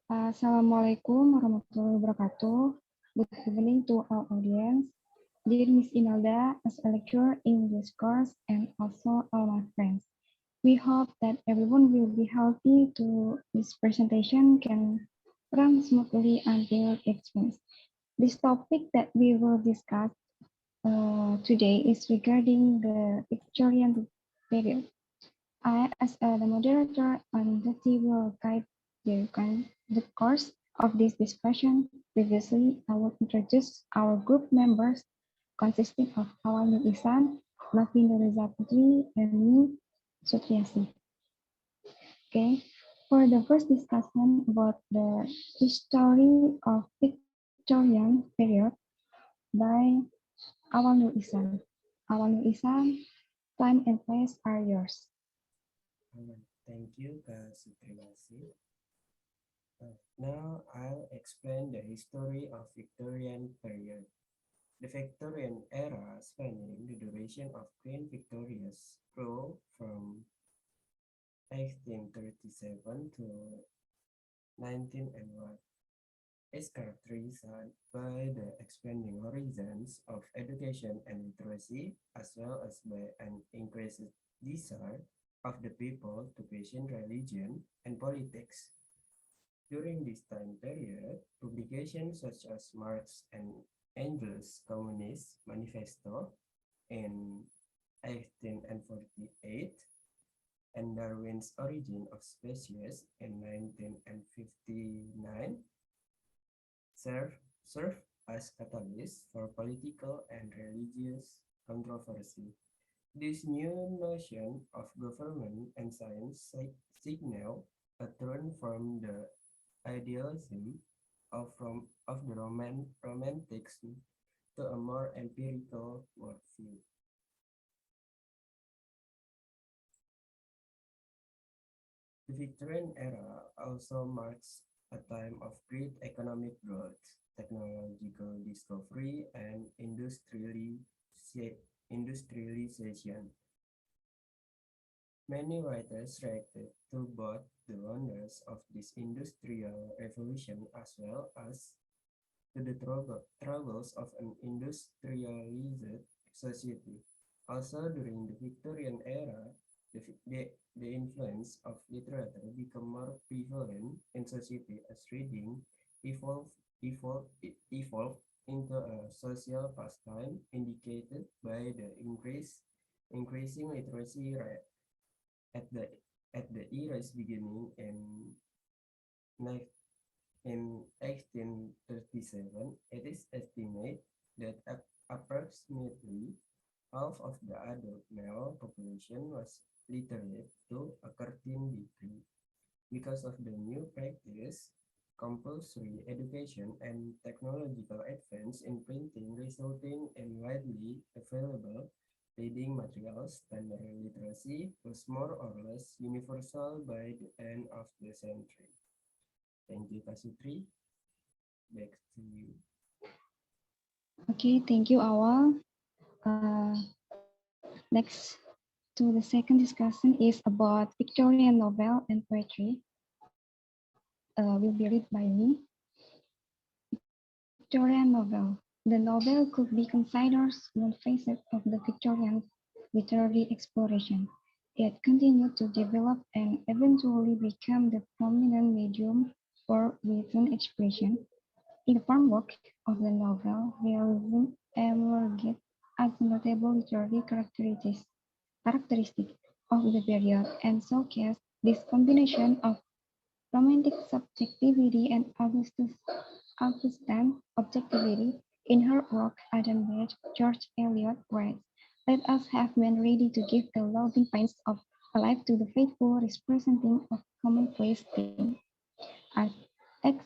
Assalamualaikum warahmatullahi wabarakatuh. Good evening to our audience. Dear Miss Imelda, as a lecturer in this course, and also all my friends. We hope that everyone will be healthy to this presentation can run smoothly until it's finished. This topic that we will discuss today is regarding the Victorian period. I, as the moderator on the duty, will guide the course of this discussion. Previously, I will introduce our group members consisting of Awal Nur Ihsan, Novi Nurezha, and me, Sutriasih. Okay, for the first discussion about the history of Victorian period by Awal Nur Ihsan. Awal Nur Ihsan, time and place are yours. Thank you, Kak Sutriasih. Now I'll explain the history of Victorian period. The Victorian era spanning the duration of Queen Victoria's rule from 1837 to 1901 is characterized by the expanding horizons of education and literacy, as well as by an increased desire of the people to question religion and politics. During this time period, publications such as Marx and Engels' Communist Manifesto in 1848 and Darwin's Origin of Species in 1959 serve as catalysts for political and religious controversy. This new notion of government and science signal a turn from the idealism of the romantics to a more empirical worldview. The Victorian era also marks a time of great economic growth, technological discovery, and industrialization. Many writers reacted to both the wonders of this industrial revolution as well as to the troubles of an industrialized society. Also, during the Victorian era, the influence of literature became more prevalent in society as reading evolved, evolved into a social pastime indicated by the increasing literacy rate at the era's beginning in 1837. It is estimated that approximately half of the adult male population was literate to a certain degree. Because of the new practice, compulsory education and technological advance in printing resulting in widely available reading materials, standard literacy was more or less universal by the end of the century. Thank you, Kasutri. Back to you. Okay, thank you, Awal. Next to the second discussion is about Victorian novel and poetry. Will be read by me. Victorian novel. The novel could be considered one facet of the Victorian literary exploration. It continued to develop and eventually became the prominent medium for written expression. In the framework of the novel, realism emerged as a notable literary characteristic of the period and showcased this combination of romantic subjectivity and Augustan objectivity. In her work, Adam George Eliot writes, "Let us have been ready to give the loving pains of a life to the faithful representing of commonplace things." As ex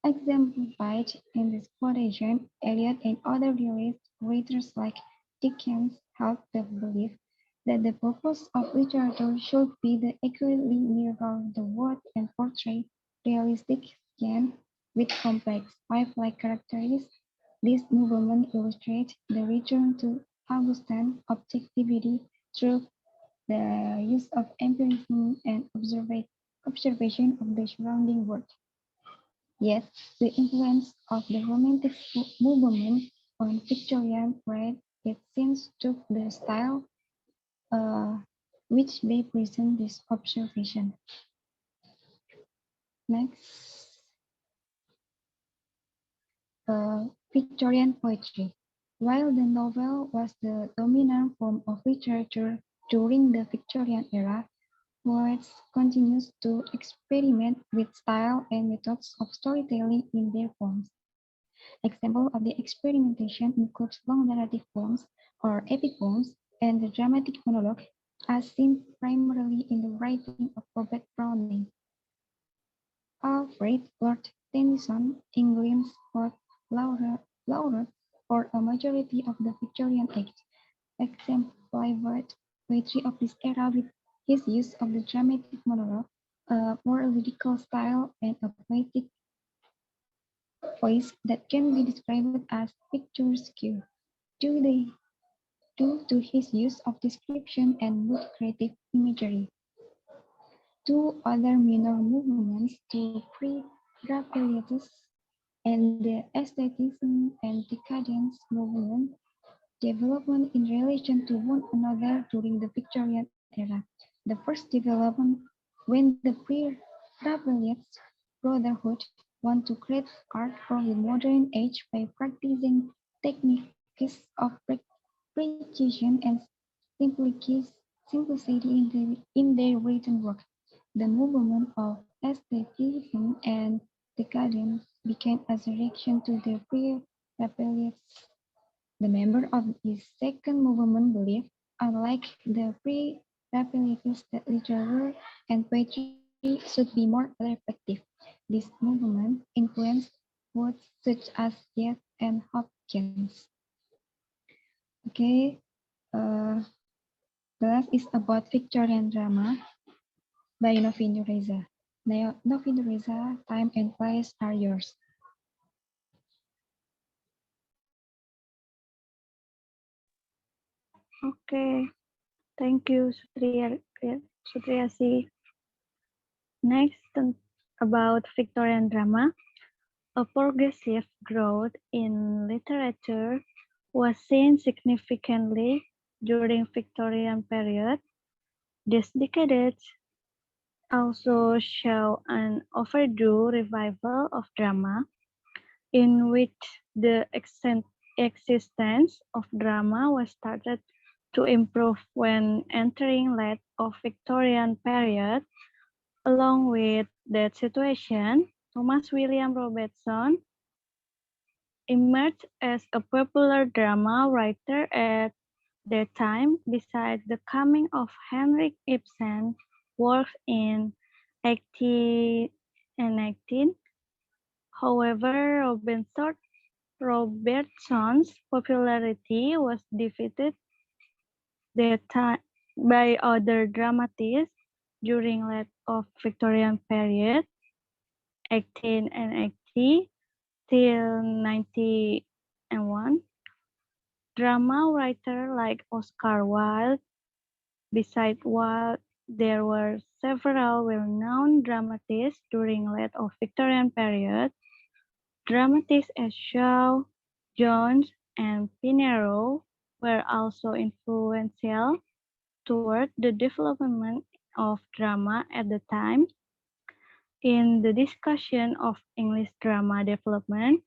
exemplified in this quotation, Eliot and other writers like Dickens held the belief that the purpose of literature should be to accurately mirror the world and portray realistic scenes with complex lifelike characters. This movement illustrates the return to Augustan objectivity through the use of empiricism and observation of the surrounding world. Yet, the influence of the Romantic movement on Victorian pride, it seems, took the style uh, which they present this observation. Next, Victorian poetry. While the novel was the dominant form of literature during the Victorian era, poets continued to experiment with style and methods of storytelling in their poems. Example of the experimentation includes long narrative poems or epic poems and the dramatic monologue, as seen primarily in the writing of Robert Browning. Alfred Lord Tennyson, England's poet laureate for a majority of the Victorian age, exemplified poetry of this era with his use of the dramatic monologue, a more lyrical style, and a poetic voice that can be described as picturesque due, due to his use of description and mood creative imagery. Two other minor movements, the pre-Raphaelites and the aestheticism and decadence movement, development in relation to one another during the Victorian era. The first development when the pre-Raphaelites Brotherhood want to create art from the modern age by practicing techniques of precision and simplicity in their written work. The movement of aestheticism and decadence began as a reaction to the pre-Raphaelites. The members of this second movement believed, unlike the pre-Raphaelites, that literature and poetry should be more reflective. This movement influenced poets such as Yeats and Hopkins. Okay, uh, the last is about Victorian drama by Novi Nurezha. Now, Novi Nurezha, time and place are yours. Okay, thank you, Sutriasih. Next, about Victorian drama. A progressive growth in literature was seen significantly during Victorian period. This decade also show an overdue revival of drama, in which the existence of drama was started to improve when entering late of Victorian period. Along with that situation, Thomas William Robertson emerged as a popular drama writer at that time, besides the coming of Henrik Ibsen works in 1818. However, Robertson's popularity was defeated that time by other dramatists during late of Victorian period, 1880 till 1901. Drama writer like Oscar Wilde. Besides Wilde, there were several well-known dramatists during late of Victorian period. Dramatists as Shaw, Jones, and Pinero were also influential toward the development of drama at the time. In the discussion of English drama development,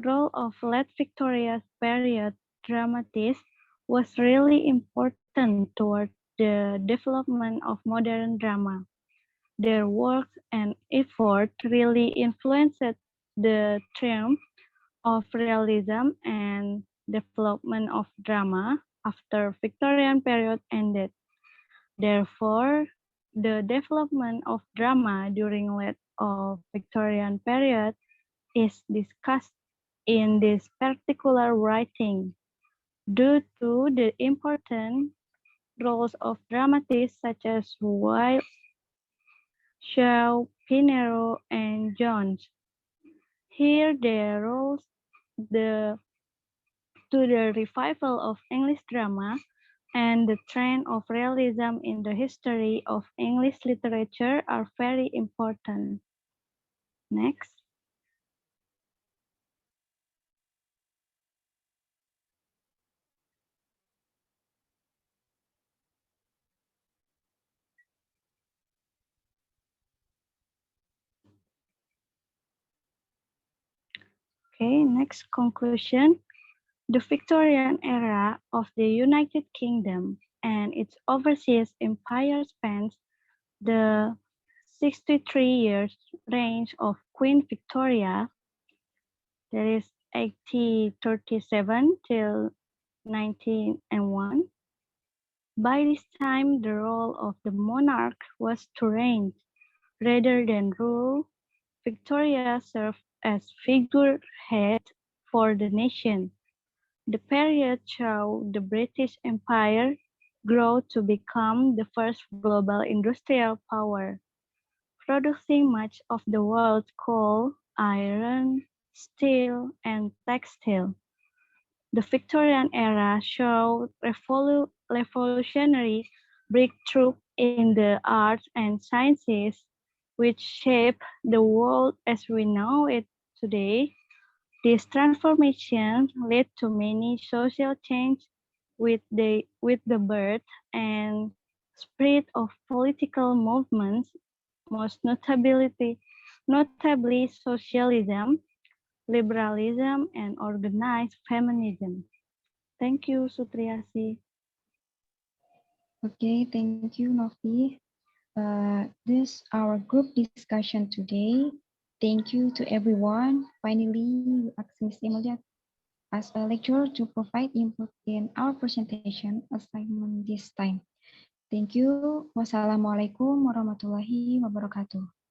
role of late Victorian period dramatists was really important toward the development of modern drama. Their works and effort really influenced the triumph of realism and development of drama after Victorian period ended. Therefore, the development of drama during late of Victorian period is discussed in this particular writing due to the important roles of dramatists such as Wilde, Shaw, Pinero, and Jones. Here their roles the, to the revival of English drama and the trend of realism in the history of English literature are very important. Next. Okay, next conclusion. The Victorian era of the United Kingdom and its overseas empire spans the 63 years reign of Queen Victoria, that is 1837 till 1901. By this time, the role of the monarch was to reign rather than rule. Victoria served as figurehead for the nation. The period saw the British Empire grow to become the first global industrial power, producing much of the world's coal, iron, steel, and textile. The Victorian era showed revolutionary breakthrough in the arts and sciences, which shaped the world as we know it today. This transformation led to many social changes with the birth and spread of political movements, most notably socialism, liberalism, and organized feminism. Thank you, Sutriasih. Okay, thank you, Novi. This our group discussion today. Thank you to everyone. Finally, we ask Ms. Emilia as a lecturer to provide input in our presentation assignment this time. Thank you. Wassalamualaikum warahmatullahi wabarakatuh.